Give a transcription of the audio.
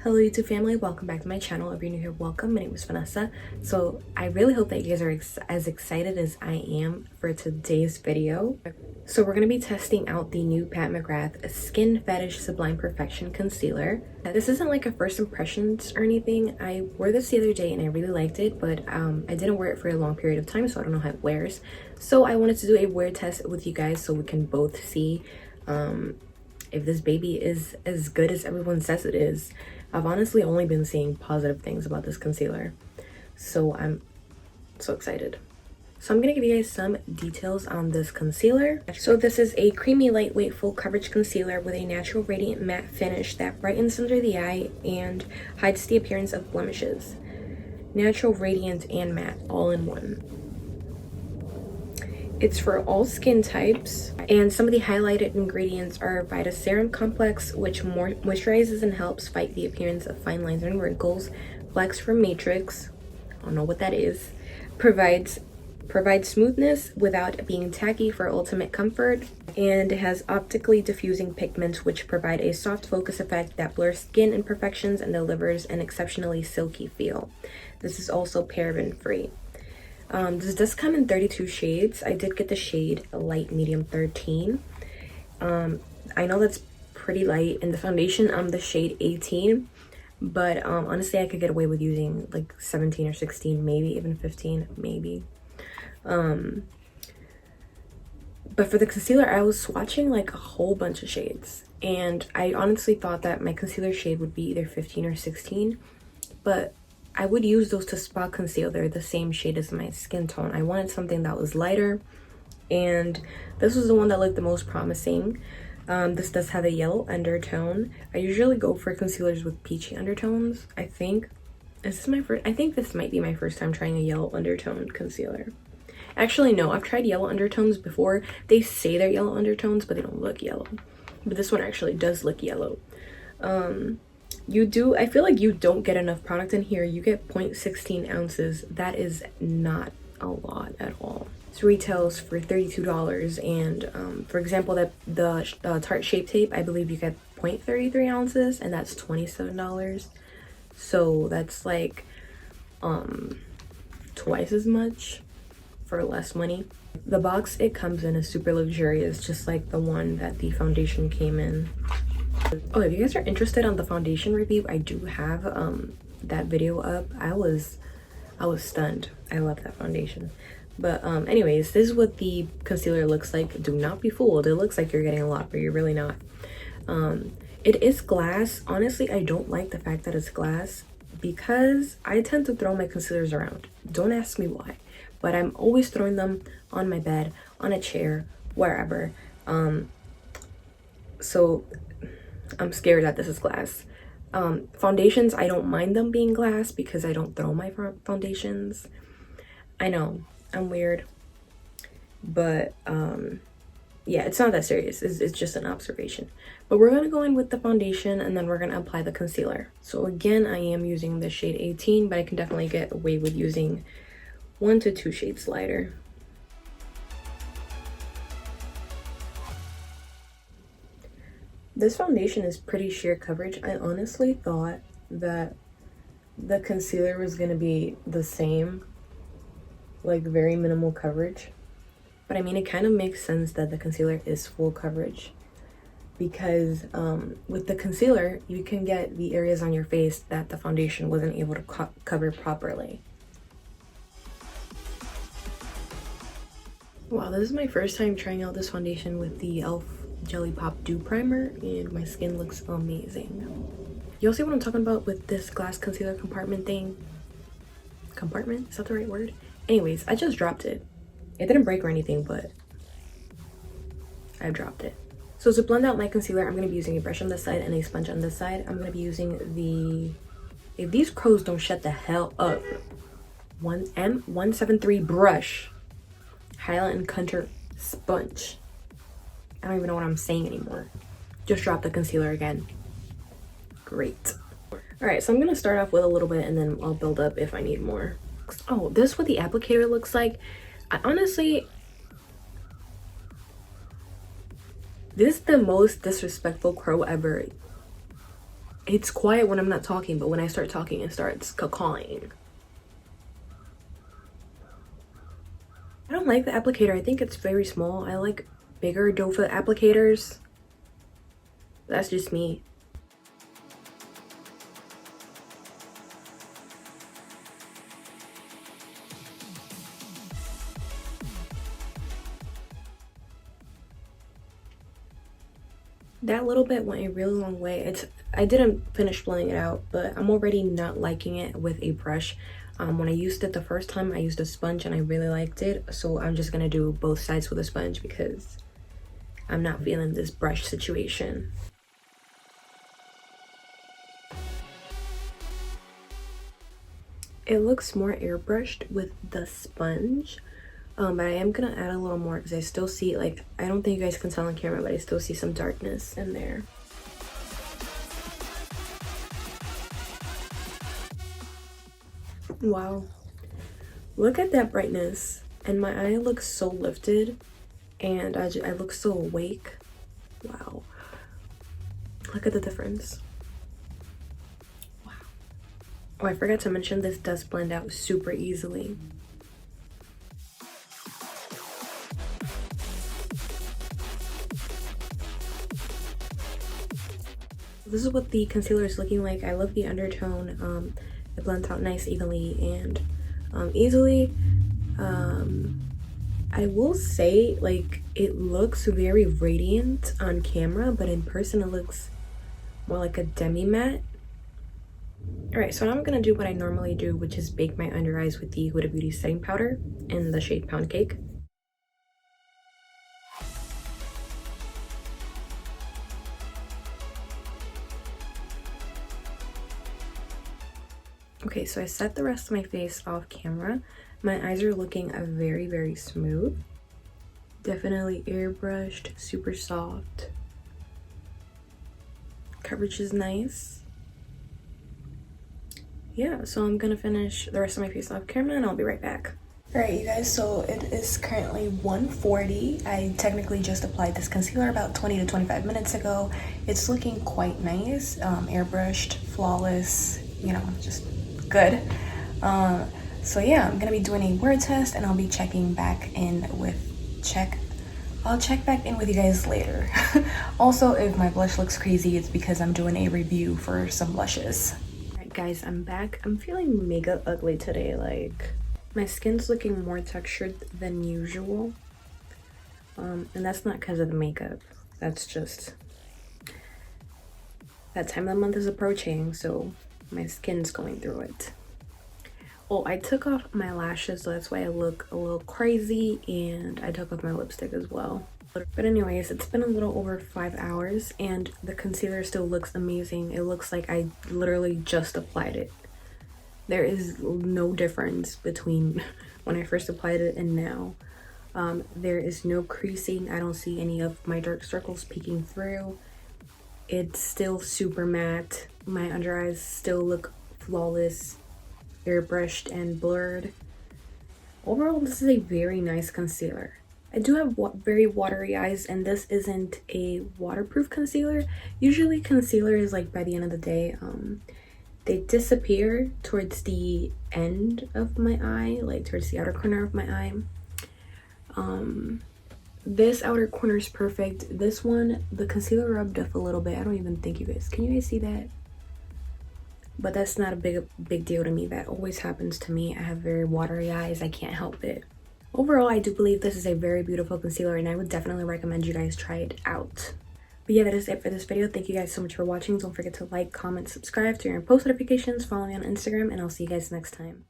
Hello YouTube family, welcome back to my channel. If you're new here, welcome. My name is Vanessa. So I really hope that you guys are as excited as I am for today's video. So we're going to be testing out the new Pat McGrath Skin Fetish Sublime Perfection Concealer. Now, this isn't like a first impressions or anything. I wore this the other day and I really liked it, but I didn't wear it for a long period of time, so I don't know how it wears. So I wanted to do a wear test with you guys so we can both see if this baby is as good as everyone says it is. I've honestly only been seeing positive things about this concealer, so I'm so excited. So I'm gonna give you guys some details on this concealer. So this is a creamy, lightweight, full coverage concealer with a natural radiant matte finish that brightens under the eye and hides the appearance of blemishes. Natural, radiant, and matte all in one. It's for all skin types, and some of the highlighted ingredients are Vita Serum Complex, which moisturizes and helps fight the appearance of fine lines and wrinkles. Flex from Matrix, I don't know what that is, provides smoothness without being tacky for ultimate comfort, and it has optically diffusing pigments which provide a soft focus effect that blurs skin imperfections and delivers an exceptionally silky feel. This is also paraben free. This does come in 32 shades. I did get the shade light medium 13. I know that's pretty light. In the foundation, I'm the shade 18, but honestly I could get away with using like 17 or 16, maybe even 15, maybe. But for the concealer, I was swatching like a whole bunch of shades, and I honestly thought that my concealer shade would be either 15 or 16, but I would use those to spot conceal. They're the same shade as my skin tone. I wanted something that was lighter, and this was the one that looked the most promising. This does have a yellow undertone. I usually go for concealers with peachy undertones. I think this might be my first time trying a yellow undertone concealer. Actually, no, I've tried yellow undertones before. They say they're yellow undertones, but they don't look yellow. But this one actually does look yellow. I feel like you don't get enough product in here. You get 0.16 ounces. That is not a lot at all. This retails for $32, and for example, the Tarte Shape Tape, I believe you get 0.33 ounces, and that's $27. So that's like twice as much for less money. The box it comes in is super luxurious, just like the one that the foundation came in. Oh, if you guys are interested on the foundation review, I do have that video up. I was stunned. I love that foundation. But anyways, this is what the concealer looks like. Do not be fooled. It looks like you're getting a lot, but you're really not. It is glass. Honestly, I don't like the fact that it's glass because I tend to throw my concealers around. Don't ask me why, but I'm always throwing them on my bed, on a chair, wherever. So I'm scared that this is glass. Foundations, I don't mind them being glass because I don't throw my foundations. I know, I'm weird, but yeah, it's not that serious. It's just an observation. But we're gonna go in with the foundation and then we're gonna apply the concealer. So again, I am using the shade 18, but I can definitely get away with using 1 to 2 shades lighter. This foundation is pretty sheer coverage. I honestly thought that the concealer was going to be the same, like very minimal coverage. But I mean, it kind of makes sense that the concealer is full coverage because with the concealer, you can get the areas on your face that the foundation wasn't able to cover properly. Wow, this is my first time trying out this foundation with the e.l.f. Jelly Pop Dew Primer, and my skin looks amazing. You'll see what I'm talking about with this glass concealer compartment thing. Compartment? Is that the right word? Anyways, I just dropped it. It didn't break or anything, but I dropped it. So to blend out my concealer, I'm going to be using a brush on this side and a sponge on this side. I'm going to be using the... If these crows don't shut the hell up, M173 brush highlight and contour sponge. I don't even know what I'm saying anymore. Just drop the concealer again. Great. All right, so I'm gonna start off with a little bit and then I'll build up if I need more. Oh, this is what the applicator looks like. Honestly, this is the most disrespectful crow ever. It's quiet when I'm not talking, but when I start talking, it starts cawing. I don't like the applicator. I think it's very small. I like bigger doe foot applicators. That's just me. That little bit went a really long way. I didn't finish blending it out, but I'm already not liking it with a brush. When I used it the first time, I used a sponge and I really liked it. So I'm just gonna do both sides with a sponge because I'm not feeling this brush situation. It looks more airbrushed with the sponge. But I am gonna add a little more because I still see, like, I don't think you guys can tell on camera, but I still see some darkness in there. Wow, look at that brightness, and my eye looks so lifted, and I look so awake. Wow, look at the difference. Wow. Oh, I forgot to mention this does blend out super easily. This is what the concealer is looking like. I love the undertone. It blends out nice, evenly, and easily. I will say, like, it looks very radiant on camera, but in person it looks more like a demi matte. All right, so now I'm gonna do what I normally do, which is bake my under eyes with the Huda Beauty setting powder in the shade Pound Cake. Okay, so I set the rest of my face off camera. My eyes are looking very, very smooth. Definitely airbrushed, super soft. Coverage is nice. Yeah, so I'm gonna finish the rest of my face off camera and I'll be right back. All right, you guys, so it is currently 1:40. I technically just applied this concealer about 20 to 25 minutes ago. It's looking quite nice, airbrushed, flawless, you know, just good. So yeah, I'm gonna be doing a word test and I'll be checking back in with I'll check back in with you guys later. Also, if my blush looks crazy, it's because I'm doing a review for some blushes. All right, guys, I'm back. I'm feeling mega ugly today. Like, my skin's looking more textured than usual. And that's not because of the makeup. That's just that time of the month is approaching, so my skin's going through it. Oh, I took off my lashes, so that's why I look a little crazy, and I took off my lipstick as well. But anyways, it's been a little over 5 hours and the concealer still looks amazing. It looks like I literally just applied it. There is no difference between when I first applied it and now. There is no creasing. I don't see any of my dark circles peeking through. It's still super matte. My under eyes still look flawless, airbrushed and blurred. Overall, this is a very nice concealer. I do have very watery eyes, and this isn't a waterproof concealer. Usually concealers, like, by the end of the day, they disappear towards the end of my eye, like towards the outer corner of my eye. This outer corner is perfect. This one, the concealer rubbed off a little bit. I don't even think you guys, can you guys see that? But that's not a big deal to me. That always happens to me. I have very watery eyes. I can't help it. Overall, I do believe this is a very beautiful concealer, and I would definitely recommend you guys try it out. But yeah, that is it for this video. Thank you guys so much for watching. Don't forget to like, comment, subscribe, turn on post notifications, follow me on Instagram, and I'll see you guys next time.